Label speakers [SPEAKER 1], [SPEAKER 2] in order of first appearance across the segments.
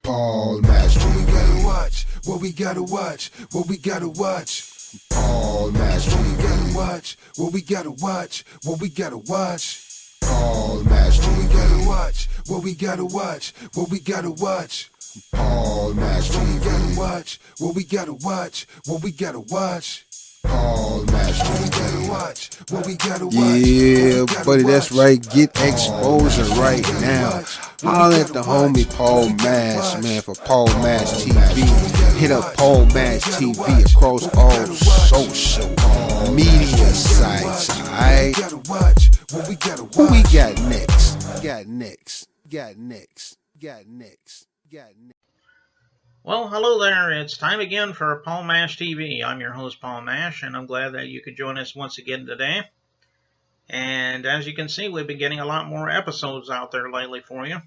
[SPEAKER 1] Paul Master. What we gotta watch, what we gotta watch, what we gotta watch. Paul Master. What we gotta watch, what we gotta watch, what we gotta watch. Paul Master. What we gotta watch, what we gotta watch, what we gotta watch. Paul Master. What we gotta watch, what we gotta watch, what we gotta watch. Paul Master. What we gotta watch, what we gotta watch. Yeah, buddy, that's right. Get exposure right now. Holler at the homie Paul Mash, man, for Paul Mash TV. Hit up Paul Mash TV across all social media sites, alright? Who we got next? Got next.
[SPEAKER 2] Well, hello there. It's time again for Paul Mash TV. I'm your host, Paul Mash, and I'm glad that you could join us once again today. And as you can see, we've been getting a lot more episodes out there lately for you.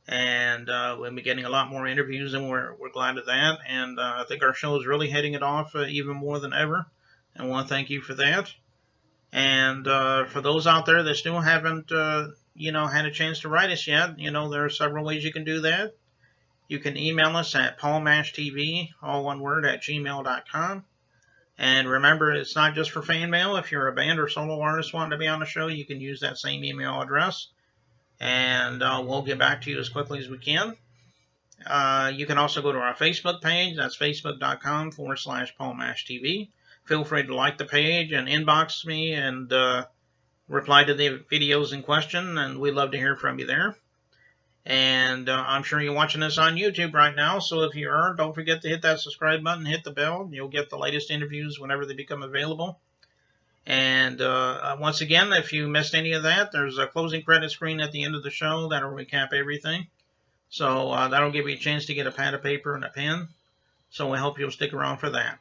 [SPEAKER 2] And we've been getting a lot more interviews, and we're glad of that. And I think our show is really hitting it off even more than ever. And I want to thank you for that. And for those out there that still haven't, had a chance to write us yet, there are several ways you can do that. You can email us at paulmashtv, all one word, at gmail.com. And remember, it's not just for fan mail. If you're a band or solo artist wanting to be on the show, you can use that same email address. And we'll get back to you as quickly as we can. You can also go to our Facebook page. That's facebook.com/paulmashtv. Feel free to like the page and inbox me and reply to the videos in question. And we'd love to hear from you there. And I'm sure you're watching this on YouTube right now, so if you are, don't forget to hit that subscribe button, hit the bell. You'll get the latest interviews whenever they become available. And once again, if you missed any of that, there's a closing credit screen at the end of the show that'll recap everything. So that'll give you a chance to get a pad of paper and a pen. So we hope you'll stick around for that.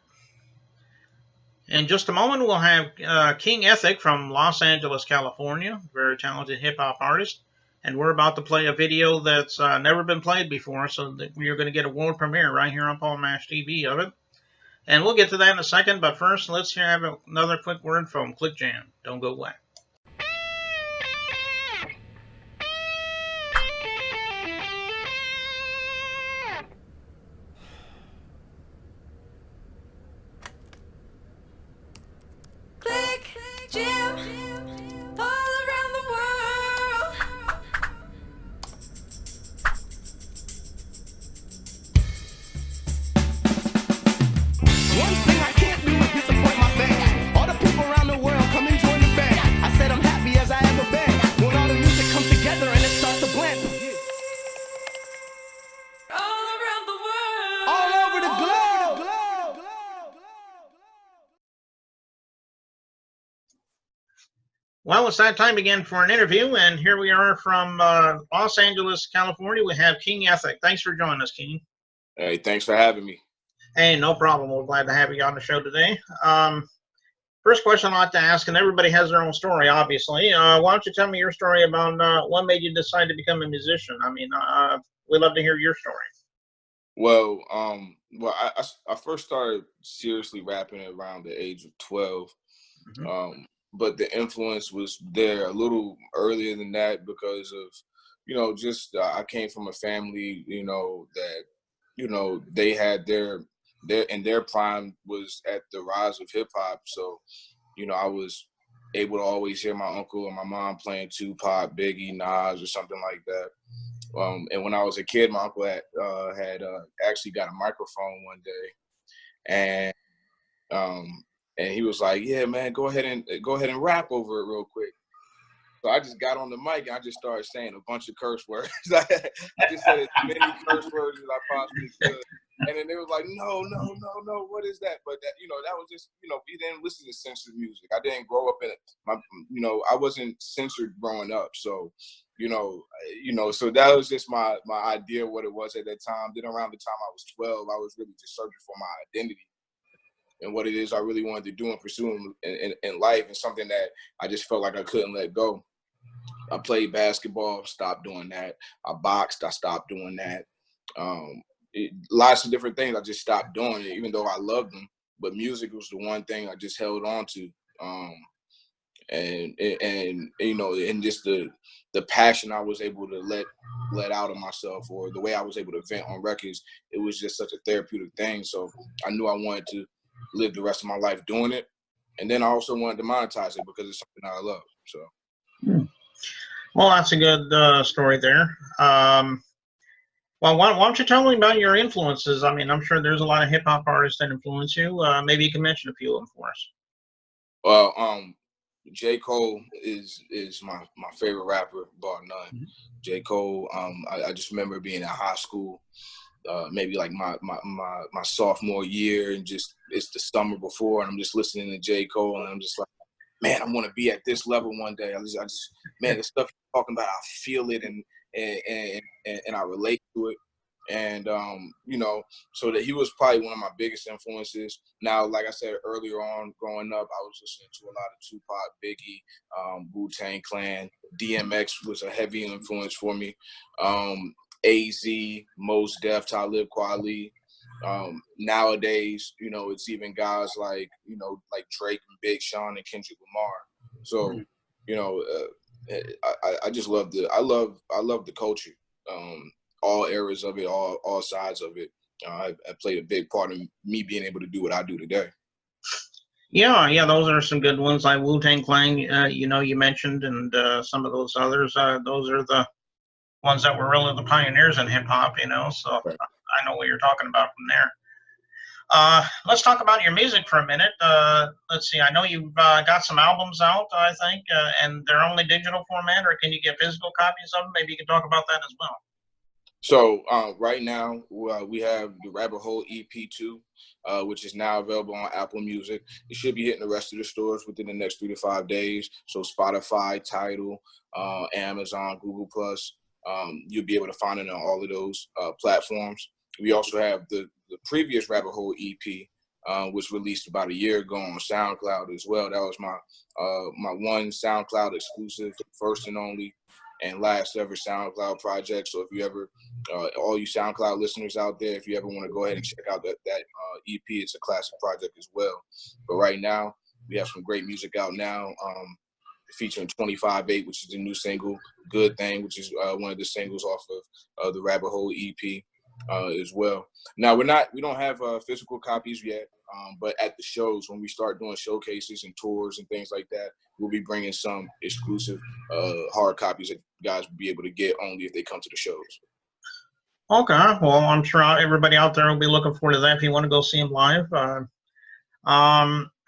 [SPEAKER 2] In just a moment, we'll have King Ethic from Los Angeles, California, very talented hip-hop artist. And we're about to play a video that's never been played before, so that we are going to get a world premiere right here on Paul Mash TV of it. And we'll get to that in a second, but first, let's have another quick word from Click Jam. Don't go away.
[SPEAKER 3] Click Jam, all around the world.
[SPEAKER 4] One thing I can't do is disappoint my fans. All the people around the world come and join the band. I said I'm happy as I ever been. When all the music comes together and it starts to blend.
[SPEAKER 3] All around the world.
[SPEAKER 4] All over the globe.
[SPEAKER 2] Well, it's that time again for an interview, and here we are from Los Angeles, California. We have King Ethic. Thanks for joining us, King.
[SPEAKER 5] Hey, thanks for having me.
[SPEAKER 2] Hey, no problem. We're glad to have you on the show today. First question I'd like to ask, and everybody has their own story, obviously. Why don't you tell me your story about what made you decide to become a musician? I mean, we'd love to hear your story.
[SPEAKER 5] Well, I first started seriously rapping at around the age of 12.
[SPEAKER 2] Mm-hmm.
[SPEAKER 5] But the influence was there a little earlier than that because of, just I came from a family, that, they had their prime was at the rise of hip hop. So, I was able to always hear my uncle and my mom playing Tupac, Biggie, Nas, or something like that. And when I was a kid, my uncle had actually got a microphone one day, and he was like, "Yeah, man, go ahead and rap over it real quick." So I just got on the mic and I just started saying a bunch of curse words. I just said as many curse words as I possibly could. And then they was like, no, what is that? But that, that was just, we didn't listen to censored music. I didn't grow up in it. I wasn't censored growing up. So, so that was just my idea of what it was at that time. Then around the time I was 12, I was really just searching for my identity and what it is I really wanted to do and pursue in life, and something that I just felt like I couldn't let go. I played basketball, stopped doing that. I boxed, I stopped doing that. Lots of different things, I just stopped doing it, even though I loved them. But music was the one thing I just held on to. and you know, and just the passion I was able to let out of myself, or the way I was able to vent on records, it was just such a therapeutic thing. So I knew I wanted to live the rest of my life doing it, and then I also wanted to monetize it because it's something I love. So.
[SPEAKER 2] Well, that's a good story there. Well, why don't you tell me about your influences? I mean, I'm sure there's a lot of hip hop artists that influence you. Maybe you can mention a few of them for us.
[SPEAKER 5] Well, J. Cole is my favorite rapper, bar none. J. Cole, I just remember being in high school, maybe like my sophomore year, and just it's the summer before, and I'm just listening to J. Cole, and I'm just like, man, I want to be at this level one day. I just man, the stuff you're talking about, I feel it, and I relate to it. And you know, so that he was probably one of my biggest influences. Now, like I said earlier on, growing up, I was listening to a lot of Tupac, Biggie, Wu-Tang Clan. DMX was a heavy influence for me. AZ, Mos Def, Talib Kweli. Nowadays, you know, it's even guys like, you know, like Drake and Big Sean and Kendrick Lamar. So, you know, I just love I love the culture. All eras of it, all sides of it. I played a big part in me being able to do what I do today.
[SPEAKER 2] Yeah, those are some good ones, like Wu-Tang Clan, you know, you mentioned, and some of those others. Those are the ones that were really the pioneers in hip hop, you know. So
[SPEAKER 5] Right.
[SPEAKER 2] I know what you're talking about from there. Let's talk about your music for a minute. Let's see. I know you've got some albums out, I think, and they're only digital format, or can you get physical copies of them? Maybe you can talk about that as well.
[SPEAKER 5] So right now we have the Rabbit Hole EP2, which is now available on Apple Music. It should be hitting the rest of the stores within the next 3 to 5 days. So Spotify, Tidal, Amazon, Google Plus. You'll be able to find it on all of those platforms. We also have the previous Rabbit Hole EP, which released about a year ago on SoundCloud as well. That was my one SoundCloud exclusive, first and only, and last ever SoundCloud project. So if you ever, all you SoundCloud listeners out there, if you ever want to go ahead and check out that EP, it's a classic project as well. But right now, we have some great music out now, featuring 25-8, which is the new single, Good Thing, which is one of the singles off of the Rabbit Hole EP as well. Now, we don't have physical copies yet, but at the shows, when we start doing showcases and tours and things like that, we'll be bringing some exclusive hard copies that guys will be able to get only if they come to the shows.
[SPEAKER 2] Okay, well, I'm sure everybody out there will be looking forward to that if you want to go see them live.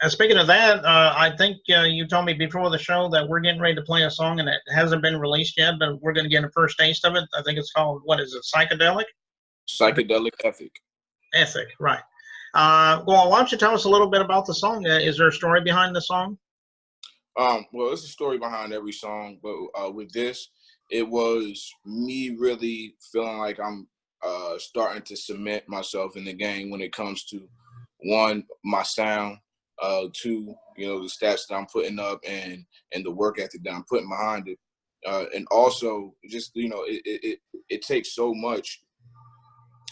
[SPEAKER 2] And speaking of that, I think you told me before the show that we're getting ready to play a song, and it hasn't been released yet, but we're going to get a first taste of it. I think it's called, what is it, Psychedelic?
[SPEAKER 5] Psychedelic Ethic.
[SPEAKER 2] Ethic, right. Well, why don't you tell us a little bit about the song? Is there a story behind the song?
[SPEAKER 5] Well, there's a story behind every song, but with this, it was me really feeling like I'm starting to cement myself in the game when it comes to, one, my sound, two, you know, the stats that I'm putting up and the work ethic that I'm putting behind it, and also just, you know, it takes so much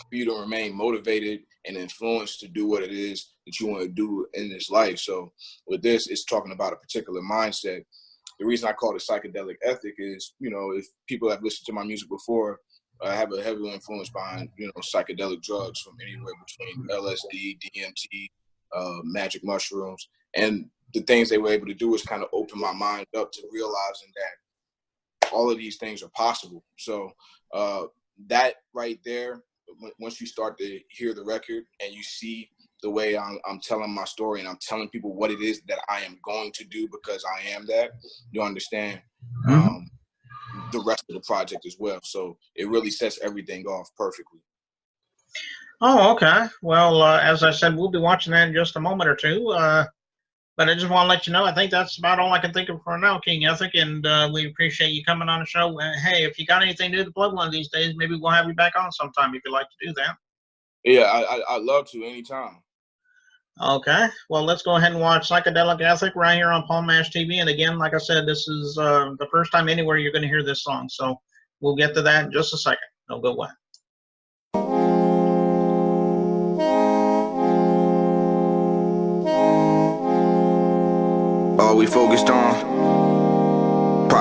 [SPEAKER 5] for you to remain motivated and influenced to do what it is that you want to do in this life. So with this, it's talking about a particular mindset. The reason I call it psychedelic ethic is, you know, if people have listened to my music before, I have a heavy influence behind, you know, psychedelic drugs from anywhere between LSD, DMT, magic mushrooms. And the things they were able to do is kind of open my mind up to realizing that all of these things are possible. So that right there, once you start to hear the record and you see the way I'm telling my story and I'm telling people what it is that I am going to do because I am that, you understand the rest of the project as well. So it really sets everything off perfectly.
[SPEAKER 2] Oh, okay. Well, as I said, we'll be watching that in just a moment or two. But I just want to let you know, I think that's about all I can think of for now, King Ethic, and we appreciate you coming on the show. Hey, if you got anything new to plug one of these days, maybe we'll have you back on sometime if you'd like to do that.
[SPEAKER 5] Yeah, I'd love to anytime.
[SPEAKER 2] Okay, well, let's go ahead and watch Psychedelic Ethic right here on Palm Mash TV. And again, like I said, this is the first time anywhere you're going to hear this song. So we'll get to that in just a second. Don't go away.
[SPEAKER 6] All we focused on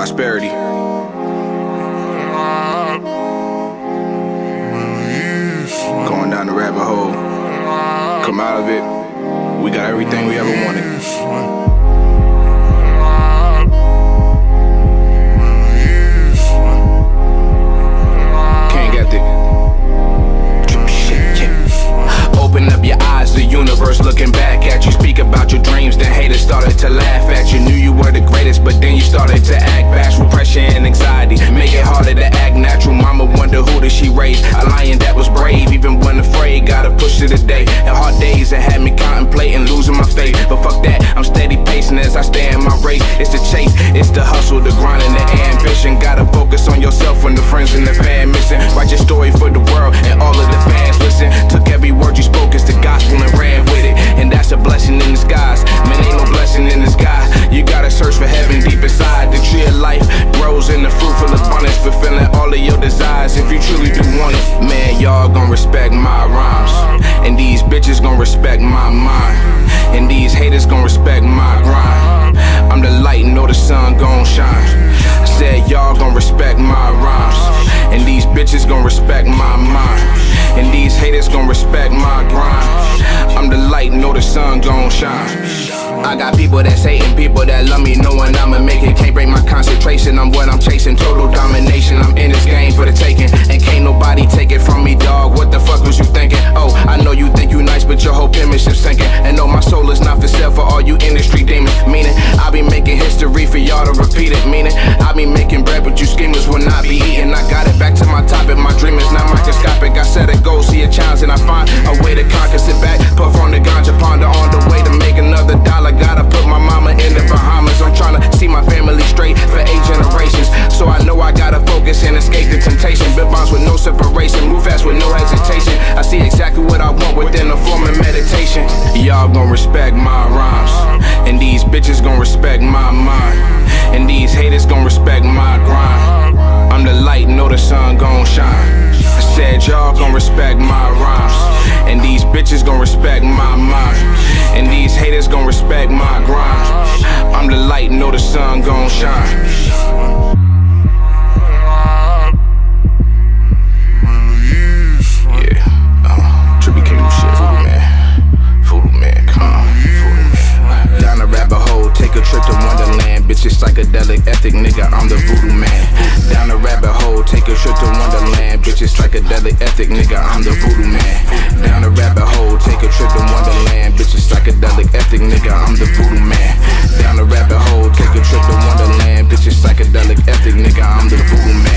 [SPEAKER 5] prosperity. Going down the rabbit hole, come out of it, we got everything we ever wanted. Can't get it. Open up your eyes, the universe looking back at you. Speak about your dreams, then haters started to laugh at you. Knew you were the greatest, but then you started to act bashful. Pressure and anxiety make it harder to act natural. Mama wonder who did she raise? A lion that was brave, even when afraid. Gotta push to the day. And hard days that had me contemplating losing my faith. But fuck that, I'm steady pacing as I stay in my race. It's the chase, it's the hustle, the grind and the ambition. Gotta focus on yourself when the friends and the fan missing. Write your story for the world and all of the fans listen. Took every word you spoke as the gospel and ran with it. And that's a blessing in disguise. Man, ain't no blessing in disguise. You gotta search for heaven deep inside. The tree of life grows in the fruitful abundance, fulfilling all of your desires if you truly do want it. Man, y'all gon' respect my rhymes, and these bitches gon' respect my mind, and these haters gon' respect my grind. I'm the light, know the sun gon' shine. I said y'all gon' respect my rhymes, and these bitches gon' respect my mind, and these haters gon' respect my grind. I'm the light, know the sun gon' shine. I got people that's hating, people that love me, knowing I'ma make it. Can't break my concentration, I'm what I'm chasing, total domination. I'm in this game for the taking, and can't nobody take it from me, dog. What the fuck was you thinking? Oh, I know you think you nice, but your whole image is sinking. And no, my soul is not for sale for all you industry demons. Meaning, I be making history for y'all to repeat it. Meaning, I be making bread, but you schemers will not be eating. I got it back to my topic, my dream is not microscopic. I set a goal, see a challenge, and I find a way to conquer. Sit back, puff on the ganja, ponder on the way to make another dollar. Gotta put my mama in the Bahamas. I'm tryna see my family straight for 8 generations. So I know I gotta focus and escape the temptation. Build bonds with no separation, move fast with no hesitation. I see exactly what I want within the form of meditation. Y'all gon' respect my rhymes, and these bitches gon' respect my mind, and these haters gon' respect my grind. I'm the light, know the sun gon' shine. I said y'all gon' respect my rhymes, and these bitches gon' respect my mind, and these haters gon' respect my grind. I'm the light, know the sun gon' shine. Bitches psychedelic ethic, nigga, I'm the voodoo man. Down the rabbit hole, take a trip to Wonderland. Bitches psychedelic ethic, nigga, I'm the voodoo man. Down the rabbit hole, take a trip to Wonderland. Bitches psychedelic ethic, nigga, I'm the voodoo man. Down the rabbit hole, take a trip to Wonderland. Bitches psychedelic ethic, nigga, I'm the voodoo man.